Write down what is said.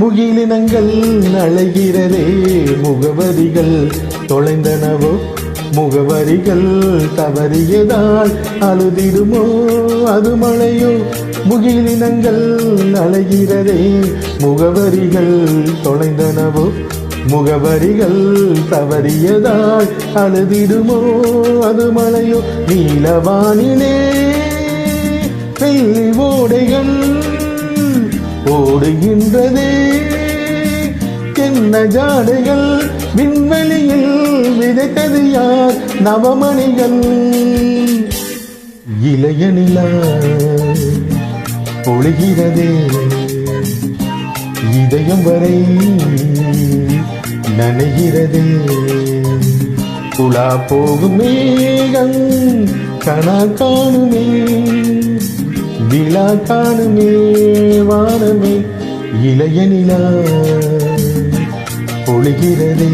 முகிலினங்கள் அழைகிறதே முகவரிகள் தொலைந்தனவோ முகவரிகள் தவறியதால் அழுதிடுமோ அது மழையோ முகிலினங்கள் அழைகிறதே முகவரிகள் தொலைந்தனவோ முகவரிகள் தவறியதால் அழுதிடுமோ அது மழையோ நீலவானிலே வெள்ளி ஓடைகள் ஓடுகின்றதே என்ன ஜாடைகள் விண்வெளியில் விதைத்தது யார் நவமணிகள் இளைய நிலா பொழிகிறதே இதயம் வரை நனைகிறதே புலா போகும் மேகம் கனா காணுமே விழா காணுமே வானமே இளைய நிலா பொழிகிறதே